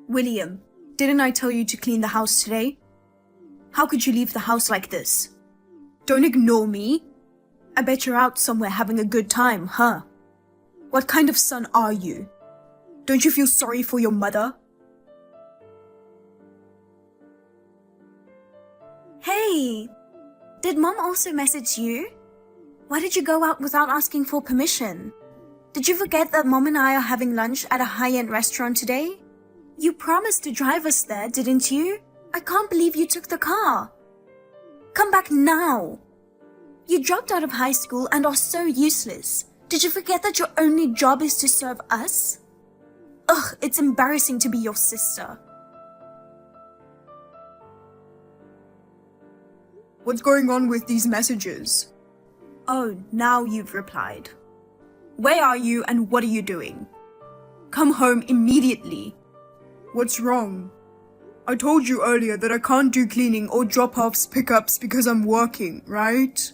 William, didn't I tell you to clean the house today? How could you leave the house like this? Don't ignore me. I bet you're out somewhere having a good time, huh? What kind of son are you? Don't you feel sorry for your mother? Hey, did Mom also message you? Why did you go out without asking for permission? Did you forget that Mom and I are having lunch at a high-end restaurant today? You promised to drive us there, didn't you? I can't believe you took the car. Come back now. You dropped out of high school and are so useless. Did you forget that your only job is to serve us? Ugh, it's embarrassing to be your sister. What's going on with these messages? Oh, now you've replied. Where are you and what are you doing? Come home immediately. What's wrong? I told you earlier that I can't do cleaning or drop-offs, pickups because I'm working, right?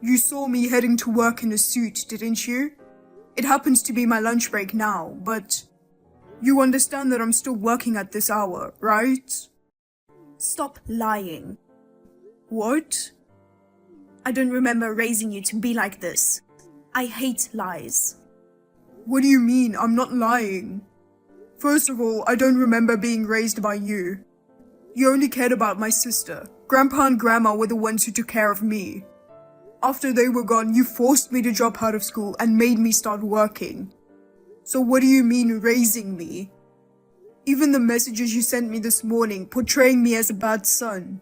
You saw me heading to work in a suit, didn't you? It happens to be my lunch break now, but you understand that I'm still working at this hour, right? Stop lying. What? I don't remember raising you to be like this. I hate lies. What do you mean? I'm not lying. First of all, I don't remember being raised by you. You only cared about my sister. Grandpa and Grandma were the ones who took care of me. After they were gone, you forced me to drop out of school and made me start working. So what do you mean raising me? Even the messages you sent me this morning portraying me as a bad son.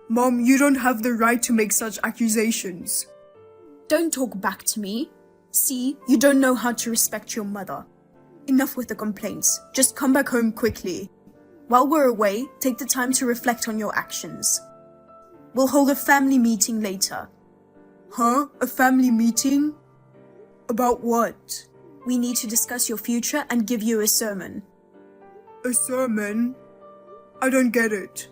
Mom, you don't have the right to make such accusations. Don't talk back to me. See, you don't know how to respect your mother. Enough with the complaints. Just come back home quickly. While we're away, take the time to reflect on your actions. We'll hold a family meeting later. Huh? A family meeting? About what? We need to discuss your future and give you a sermon. A sermon? I don't get it.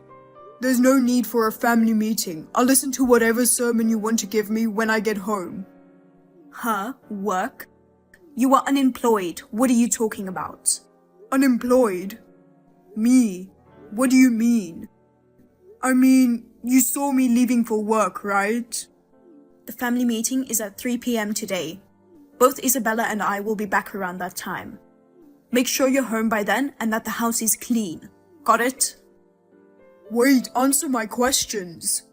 There's no need for a family meeting. I'll listen to whatever sermon you want to give me when I get home. Huh? Work? You are unemployed. What are you talking about? Unemployed? Me? What do you mean? I mean, you saw me leaving for work, right? The family meeting is at 3 p.m. today. Both Isabella and I will be back around that time. Make sure you're home by then and that the house is clean. Got it? Wait, answer my questions.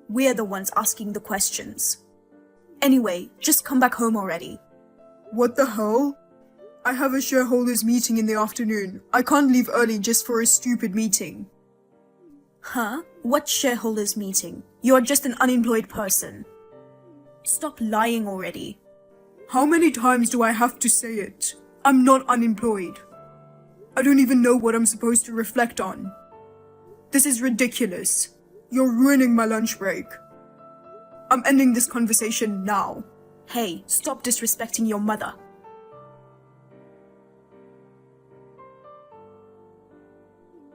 We're the ones asking the questions. Anyway, just come back home already. What the hell? I have a shareholders meeting in the afternoon. I can't leave early just for a stupid meeting. Huh? What shareholders meeting? You're just an unemployed person. Stop lying already. How many times do I have to say it? I'm not unemployed. I don't even know what I'm supposed to reflect on. This is ridiculous. You're ruining my lunch break. I'm ending this conversation now. Hey, stop disrespecting your mother.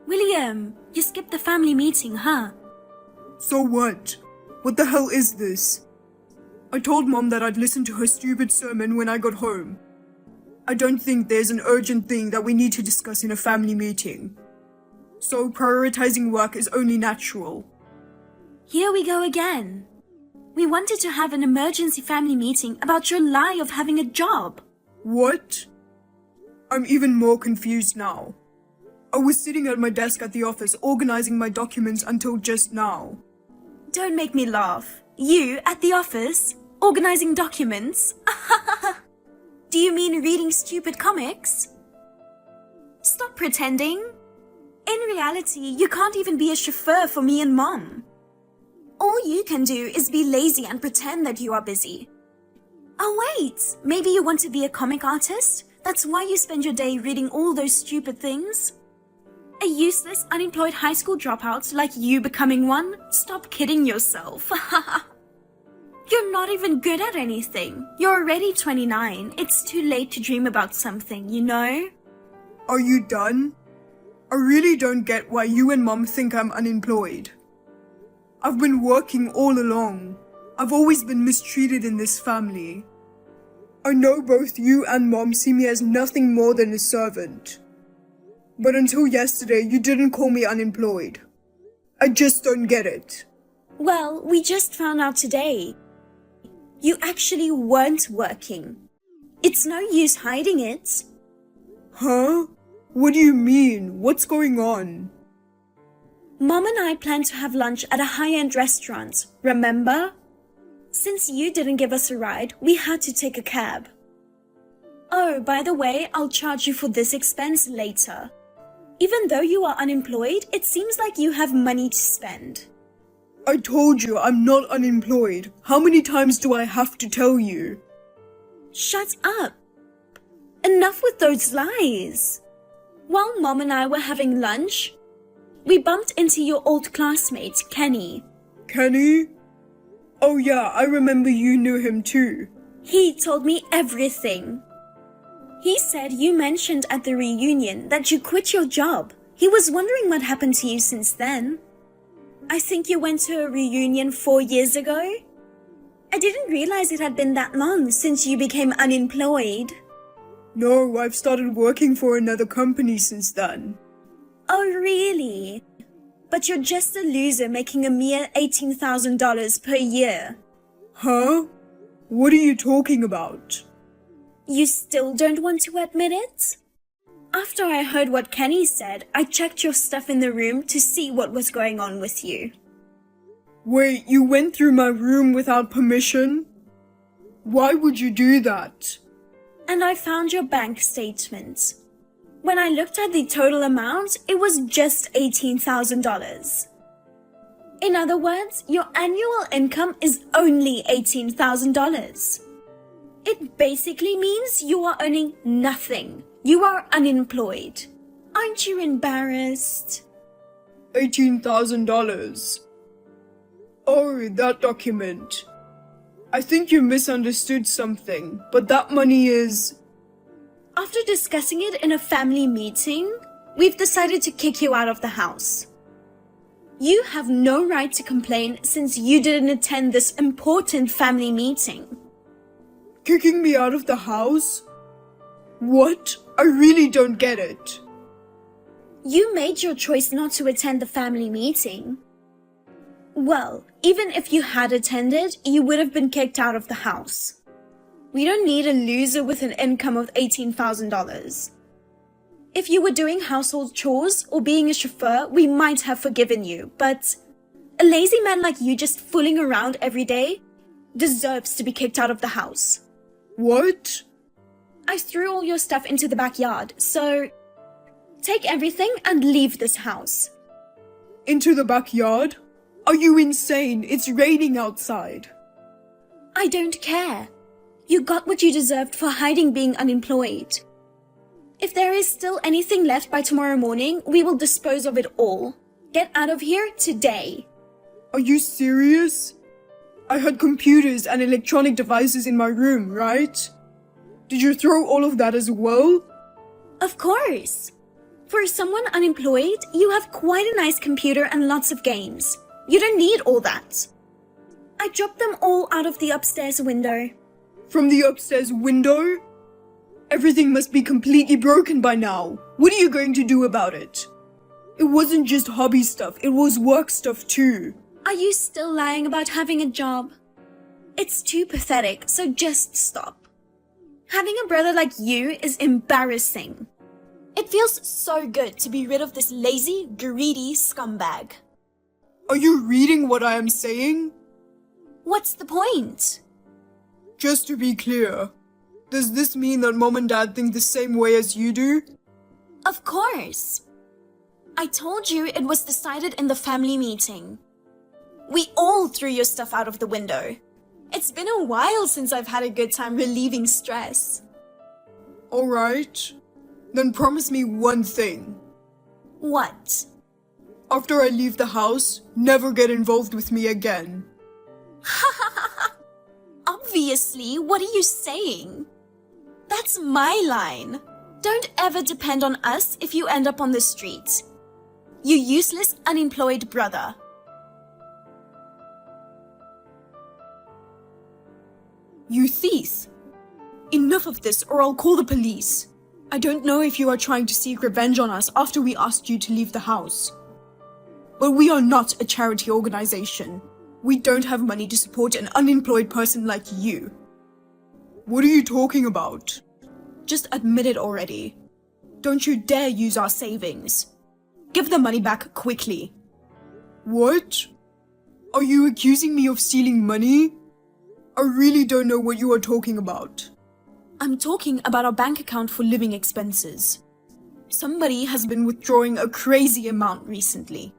William, you skipped the family meeting, huh? So what? What the hell is this? I told Mom that I'd listen to her stupid sermon when I got home. I don't think there's an urgent thing that we need to discuss in a family meeting. So prioritizing work is only natural. Here we go again. We wanted to have an emergency family meeting about your lie of having a job. What? I'm even more confused now. I was sitting at my desk at the office organizing my documents until just now. Don't make me laugh. You, at the office, organizing documents? Do you mean reading stupid comics? Stop pretending. In reality, you can't even be a chauffeur for me and Mom. All you can do is be lazy and pretend that you are busy. Oh wait, maybe you want to be a comic artist? That's why you spend your day reading all those stupid things? A useless, unemployed high school dropout like you becoming one? Stop kidding yourself. You're not even good at anything. You're already 29. It's too late to dream about something, you know? Are you done? I really don't get why you and Mom think I'm unemployed. I've been working all along. I've always been mistreated in this family. I know both you and Mom see me as nothing more than a servant. But until yesterday, you didn't call me unemployed. I just don't get it. Well, we just found out today. You actually weren't working. It's no use hiding it. Huh? What do you mean? What's going on? Mom and I planned to have lunch at a high-end restaurant, remember? Since you didn't give us a ride, we had to take a cab. Oh, by the way, I'll charge you for this expense later. Even though you are unemployed, it seems like you have money to spend. I told you I'm not unemployed. How many times do I have to tell you? Shut up. Enough with those lies. While Mom and I were having lunch, we bumped into your old classmate, Kenny. Kenny? Oh yeah, I remember you knew him too. He told me everything. He said you mentioned at the reunion that you quit your job. He was wondering what happened to you since then. I think you went to a reunion 4 years ago. I didn't realize it had been that long since you became unemployed. No, I've started working for another company since then. Oh, really? But you're just a loser making a mere $18,000 per year. Huh? What are you talking about? You still don't want to admit it? After I heard what Kenny said, I checked your stuff in the room to see what was going on with you. Wait, you went through my room without permission? Why would you do that? And I found your bank statement. When I looked at the total amount, it was just $18,000. In other words, your annual income is only $18,000. It basically means you are earning nothing. You are unemployed. Aren't you embarrassed? $18,000. Oh, that document. I think you misunderstood something, but that money is... After discussing it in a family meeting, we've decided to kick you out of the house. You have no right to complain since you didn't attend this important family meeting. Kicking me out of the house? What? I really don't get it. You made your choice not to attend the family meeting. Well, even if you had attended, you would have been kicked out of the house. We don't need a loser with an income of $18,000. If you were doing household chores or being a chauffeur, we might have forgiven you, but a lazy man like you just fooling around every day deserves to be kicked out of the house. What? I threw all your stuff into the backyard, so take everything and leave this house. Into the backyard? Are you insane? It's raining outside. I don't care. You got what you deserved for hiding being unemployed. If there is still anything left by tomorrow morning, we will dispose of it all. Get out of here today. Are you serious? I had computers and electronic devices in my room, right? Did you throw all of that as well? Of course. For someone unemployed, you have quite a nice computer and lots of games. You don't need all that. I dropped them all out of the upstairs window. From the upstairs window? Everything must be completely broken by now. What are you going to do about it? It wasn't just hobby stuff, it was work stuff too. Are you still lying about having a job? It's too pathetic, so just stop. Having a brother like you is embarrassing. It feels so good to be rid of this lazy, greedy scumbag. Are you reading what I am saying? What's the point? Just to be clear, does this mean that Mom and Dad think the same way as you do? Of course. I told you it was decided in the family meeting. We all threw your stuff out of the window. It's been a while since I've had a good time relieving stress. Alright, then promise me one thing. What? After I leave the house, never get involved with me again. Obviously, what are you saying? That's my line. Don't ever depend on us if you end up on the street. You useless, unemployed brother. You thief! Enough of this or I'll call the police. I don't know if you are trying to seek revenge on us after we asked you to leave the house. But we are not a charity organization. We don't have money to support an unemployed person like you. What are you talking about? Just admit it already. Don't you dare use our savings. Give the money back quickly. What? Are you accusing me of stealing money? I really don't know what you are talking about. I'm talking about our bank account for living expenses. Somebody has been withdrawing a crazy amount recently.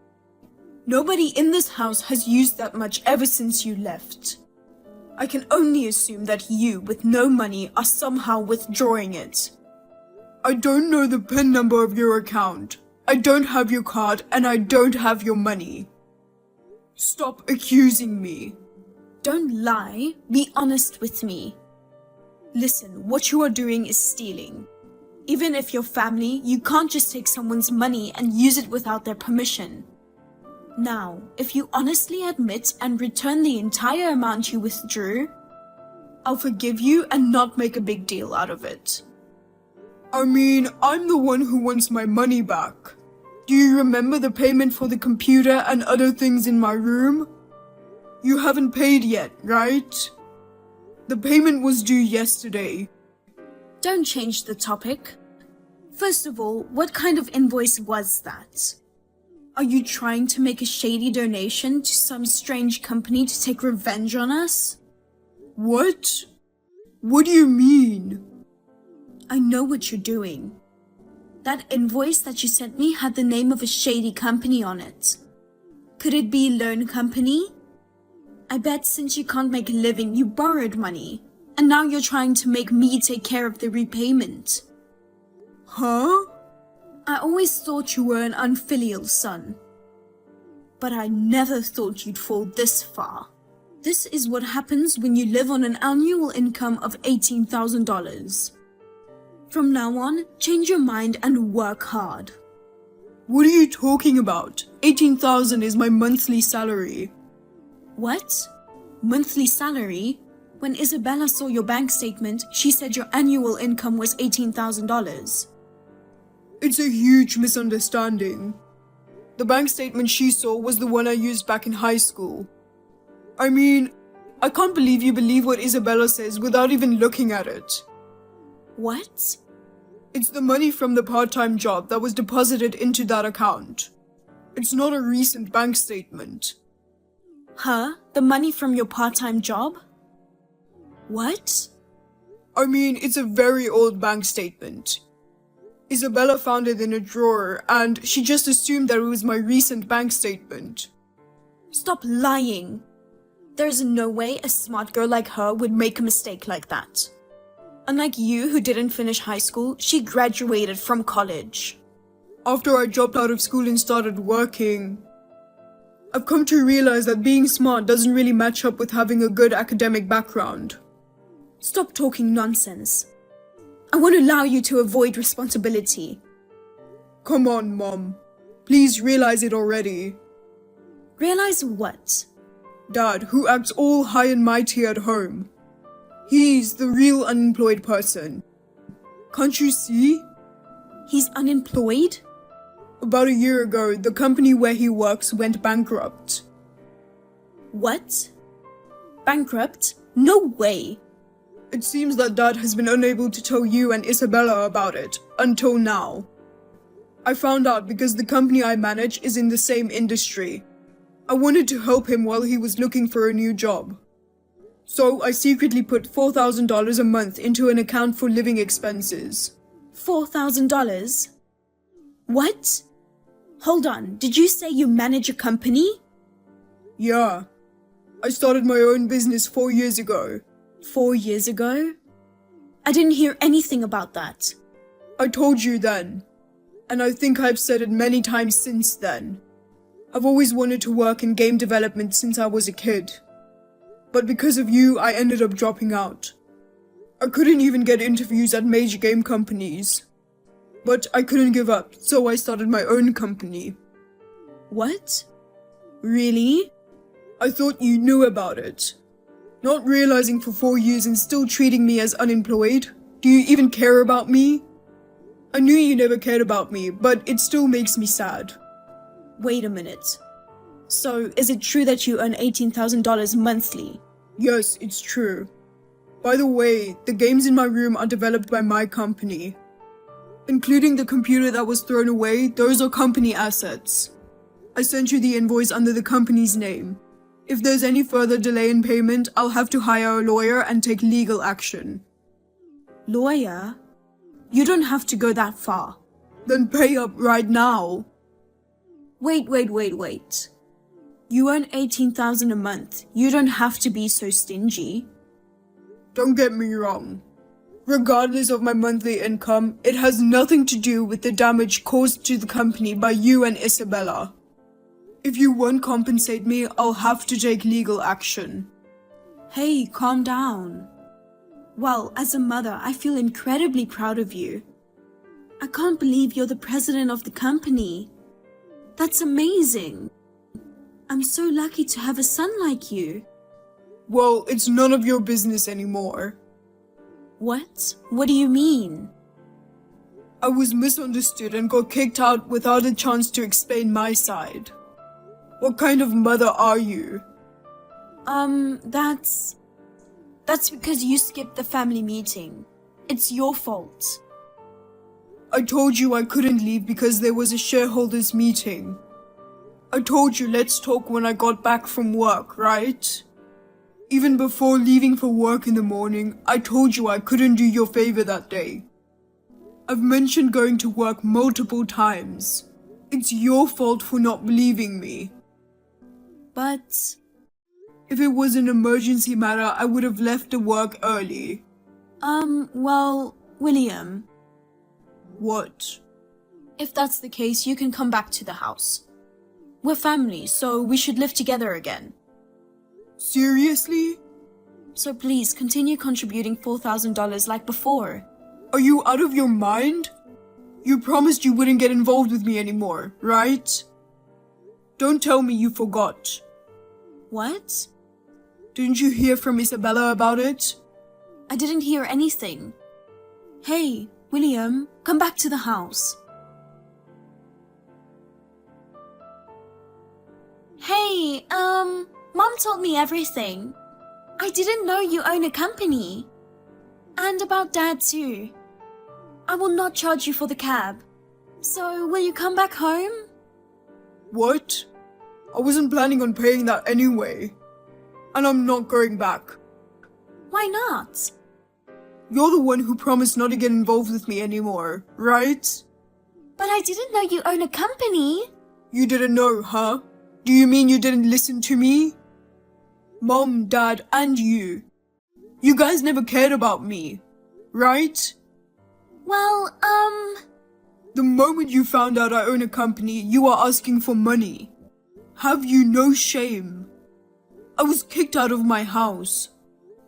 Nobody in this house has used that much ever since you left. I can only assume that you, with no money, are somehow withdrawing it. I don't know the PIN number of your account. I don't have your card and I don't have your money. Stop accusing me. Don't lie. Be honest with me. Listen, what you are doing is stealing. Even if you're family, you can't just take someone's money and use it without their permission. Now, if you honestly admit and return the entire amount you withdrew, I'll forgive you and not make a big deal out of it. I mean, I'm the one who wants my money back. Do you remember the payment for the computer and other things in my room? You haven't paid yet, right? The payment was due yesterday. Don't change the topic. First of all, what kind of invoice was that? Are you trying to make a shady donation to some strange company to take revenge on us? What? What do you mean? I know what you're doing. That invoice that you sent me had the name of a shady company on it. Could it be loan company? I bet since you can't make a living, you borrowed money. And now you're trying to make me take care of the repayment. Huh? I always thought you were an unfilial son. But I never thought you'd fall this far. This is what happens when you live on an annual income of $18,000. From now on, change your mind and work hard. What are you talking about? $18,000 is my monthly salary. What? Monthly salary? When Isabella saw your bank statement, she said your annual income was $18,000. It's a huge misunderstanding. The bank statement she saw was the one I used back in high school. I mean, I can't believe you believe what Isabella says without even looking at it. What? It's the money from the part-time job that was deposited into that account. It's not a recent bank statement. Huh? The money from your part-time job? What? I mean, it's a very old bank statement. Isabella found it in a drawer and she just assumed that it was my recent bank statement. Stop lying. There's no way a smart girl like her would make a mistake like that. Unlike you who didn't finish high school, she graduated from college. After I dropped out of school and started working, I've come to realize that being smart doesn't really match up with having a good academic background. Stop talking nonsense. I won't allow you to avoid responsibility. Come on, Mom. Please realize it already. Realize what? Dad, who acts all high and mighty at home. He's the real unemployed person. Can't you see? He's unemployed? About a year ago, the company where he works went bankrupt. What? Bankrupt? No way! It seems that Dad has been unable to tell you and Isabella about it, until now. I found out because the company I manage is in the same industry. I wanted to help him while he was looking for a new job. So I secretly put $4,000 a month into an account for living expenses. $4,000? What? Hold on, did you say you manage a company? Yeah. I started my own business 4 years ago. 4 years ago? I didn't hear anything about that. I told you then. And I think I've said it many times since then. I've always wanted to work in game development since I was a kid. But because of you, I ended up dropping out. I couldn't even get interviews at major game companies. But I couldn't give up, so I started my own company. What? Really? I thought you knew about it. Not realizing for 4 years and still treating me as unemployed? Do you even care about me? I knew you never cared about me, but it still makes me sad. Wait a minute. So, is it true that you earn $18,000 monthly? Yes, it's true. By the way, the games in my room are developed by my company. Including the computer that was thrown away, those are company assets. I sent you the invoice under the company's name. If there's any further delay in payment, I'll have to hire a lawyer and take legal action. Lawyer? You don't have to go that far. Then pay up right now. Wait. You earn $18,000 a month. You don't have to be so stingy. Don't get me wrong. Regardless of my monthly income, it has nothing to do with the damage caused to the company by you and Isabella. If you won't compensate me, I'll have to take legal action. Hey, calm down. Well, as a mother, I feel incredibly proud of you. I can't believe you're the president of the company. That's amazing. I'm so lucky to have a son like you. Well, it's none of your business anymore. What? What do you mean? I was misunderstood and got kicked out without a chance to explain my side. What kind of mother are you? That's because you skipped the family meeting. It's your fault. I told you I couldn't leave because there was a shareholders meeting. I told you let's talk when I got back from work, right? Even before leaving for work in the morning, I told you I couldn't do your favor that day. I've mentioned going to work multiple times. It's your fault for not believing me. But... If it was an emergency matter, I would have left the work early. Well, William. What? If that's the case, you can come back to the house. We're family, so we should live together again. Seriously? So please, continue contributing $4,000 like before. Are you out of your mind? You promised you wouldn't get involved with me anymore, right? Don't tell me you forgot. What? Didn't you hear from Isabella about it? I didn't hear anything. Hey, William, come back to the house. Hey, Mom told me everything. I didn't know you own a company. And about Dad too. I will not charge you for the cab. So, will you come back home? What? I wasn't planning on paying that anyway. And I'm not going back. Why not? You're the one who promised not to get involved with me anymore, right? But I didn't know you own a company. You didn't know, huh? Do you mean you didn't listen to me? Mom, Dad, and you. You guys never cared about me, right? Well, The moment you found out I own a company, you are asking for money. Have you no shame? I was kicked out of my house.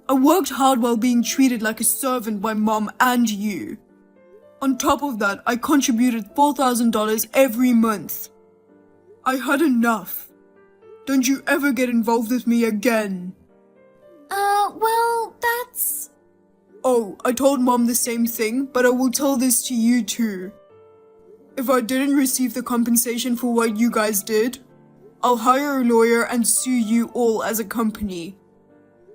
I worked hard while being treated like a servant by Mom and you. On top of that, I contributed $4,000 every month. I had enough. Don't you ever get involved with me again. Well, that's... Oh, I told Mom the same thing, but I will tell this to you too. If I didn't receive the compensation for what you guys did, I'll hire a lawyer and sue you all as a company.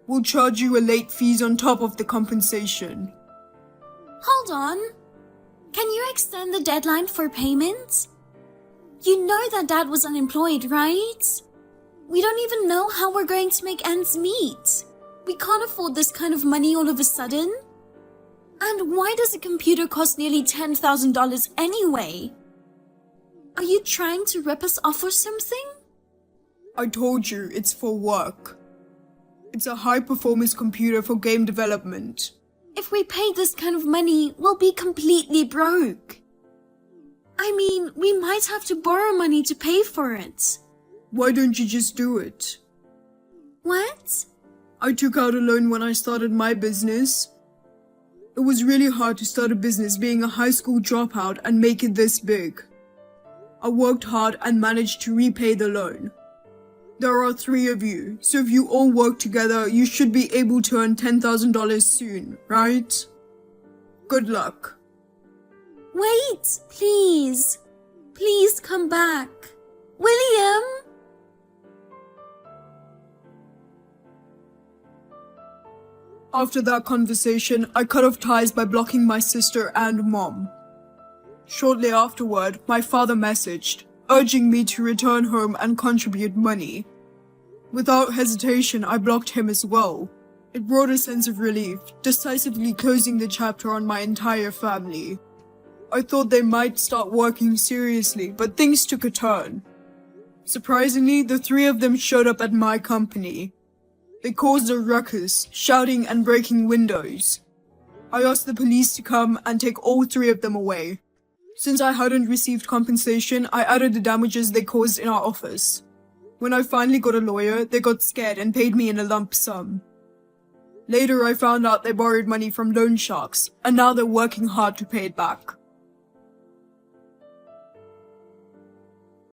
We'll charge you a late fees on top of the compensation. Hold on. Can you extend the deadline for payment? You know that Dad was unemployed, right? We don't even know how we're going to make ends meet. We can't afford this kind of money all of a sudden. And why does a computer cost nearly $10,000 anyway? Are you trying to rip us off or something? I told you, it's for work. It's a high-performance computer for game development. If we pay this kind of money, we'll be completely broke. I mean, we might have to borrow money to pay for it. Why don't you just do it? What? I took out a loan when I started my business. It was really hard to start a business being a high school dropout and make it this big. I worked hard and managed to repay the loan. There are 3 of you, so if you all work together, you should be able to earn $10,000 soon, right? Good luck. Wait, please. Please come back. William? After that conversation, I cut off ties by blocking my sister and mom. Shortly afterward, my father messaged, urging me to return home and contribute money. Without hesitation, I blocked him as well. It brought a sense of relief, decisively closing the chapter on my entire family. I thought they might start working seriously, but things took a turn. Surprisingly, the three of them showed up at my company. They caused a ruckus, shouting and breaking windows. I asked the police to come and take all three of them away. Since I hadn't received compensation, I added the damages they caused in our office. When I finally got a lawyer, they got scared and paid me in a lump sum. Later, I found out they borrowed money from loan sharks, and now they're working hard to pay it back.